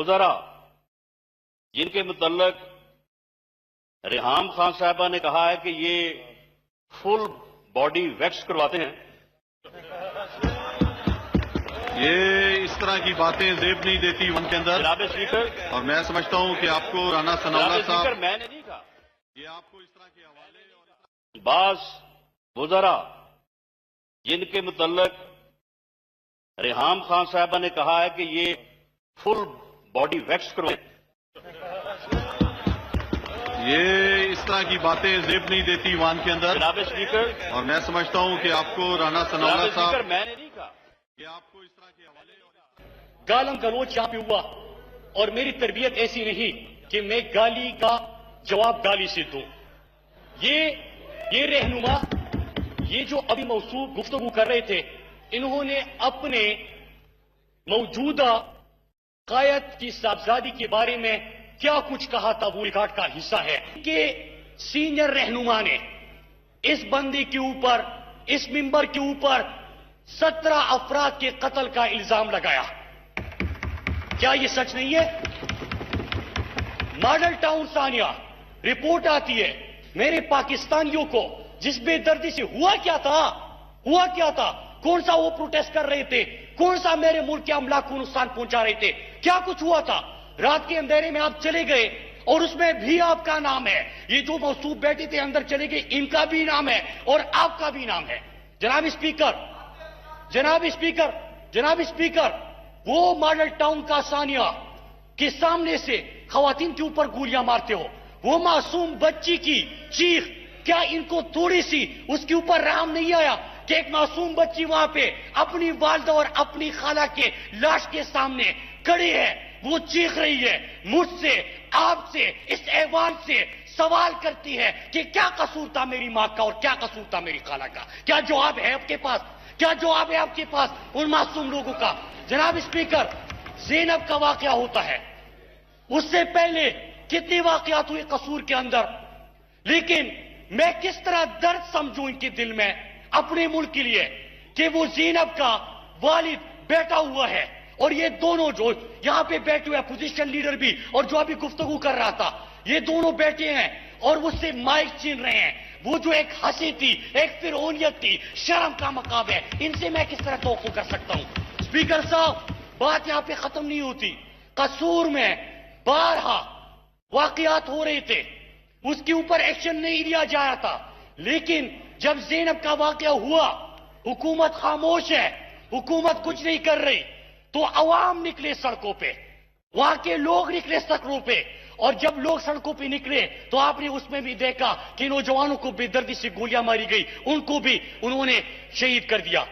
वुज़रा जिनके मुतल्लक रेहाम खान साहबा ने कहा है कि ये फुल बॉडी वैक्स करवाते हैं, ये इस तरह की बातें जेब नहीं देती उनके अंदर। जनाब स्पीकर, और मैं समझता हूं कि आपको राना सनाउल्लाह जनाब स्पीकर, साहब मैंने नहीं कहा। ये आपको इस तरह के हवाले और बास वुज़रा जिनके मुतल्लक रेहाम खान साहबा ने कहा है कि ये फुल बॉडी वैक्स करवाते हैं, ये इस तरह की बातें जेब नहीं देती ईवान के अंदर। जनाब स्पीकर, और मैं समझता हूं कि आपको राना सनाउल्लाह जनाब स्पीकर, साहब मैंने नहीं कहा। ये आपको इस तरह के हवाले और गालम गलोच यहाँ पे हुआ और मेरी तरबियत ऐसी नहीं कि मैं गाली का जवाब गाली से दूं। ये रहनुमा, ये जो अभी मौसूफ गुफ्तगू कर रहे थे, इन्होंने अपने मौजूदा कायद की साहबजादी के बारे में क्या कुछ कहा था वो रिकॉर्ड का हिस्सा है कि सीनियर रहनुमा ने इस बंदी के ऊपर, इस मिंबर के ऊपर 17 अफराद के कत्ल का इल्जाम लगाया। क्या यह सच नहीं है? मॉडल टाउन सानिया रिपोर्ट आती है मेरे पाकिस्तानियों को, जिस बेदर्दी से हुआ क्या था, कौन सा वो प्रोटेस्ट कर रहे थे, कौन सा मेरे मुल्क के अमला को नुकसान पहुंचा रहे थे, क्या कुछ हुआ था। रात के अंधेरे में आप चले गए और उसमें भी आपका नाम है। ये जो मौसूफ बैठे थे अंदर चले गए, इनका भी नाम है और आपका भी नाम है। जनाब स्पीकर, वो मॉडल टाउन का सानिया के सामने से खवातीन के ऊपर गोलियां मारते हो, वो मासूम बच्ची की चीख, क्या इनको थोड़ी सी उसके ऊपर रहम नहीं आया कि एक मासूम बच्ची वहां पे अपनी वालदा और अपनी खाला के लाश के सामने खड़ी है, वो चीख रही है, मुझसे, आपसे, इस ऐवान से सवाल करती है कि क्या कसूर था मेरी मां का और क्या कसूर था मेरी खाला का। क्या जवाब है आपके पास? उन मासूम लोगों का? जनाब स्पीकर, ज़ैनब का वाकया होता है, उससे पहले कितने वाकयात हुए कसूर के अंदर, लेकिन मैं किस तरह दर्द समझूं इनके दिल में अपने मुल्क के लिए कि वो ज़ैनब का वालिद बैठा हुआ है और ये दोनों जो यहां पे बैठे हुए अपोजिशन लीडर भी और जो अभी गुफ्तगू कर रहा था, ये दोनों बैठे हैं और उससे माइक छीन रहे हैं। वो जो एक हंसी थी, एक फिरौनियत थी, शर्म का मकाम है, इनसे मैं किस तरह तवक्को कर सकता हूं? स्पीकर साहब, बात यहां पे खत्म नहीं होती। कसूर में बारहा वाकयात हो रहे थे, उसके ऊपर एक्शन नहीं लिया जा रहा था, लेकिन जब ज़ैनब का वाकया हुआ, हुकूमत खामोश है, हुकूमत कुछ नहीं कर रही, तो अवाम निकले सड़कों पे, वहां के लोग निकले सड़कों पे, और जब लोग सड़कों पे निकले तो आपने उसमें भी देखा कि नौजवानों को बेदर्दी से गोलियां मारी गई, उनको भी उन्होंने शहीद कर दिया।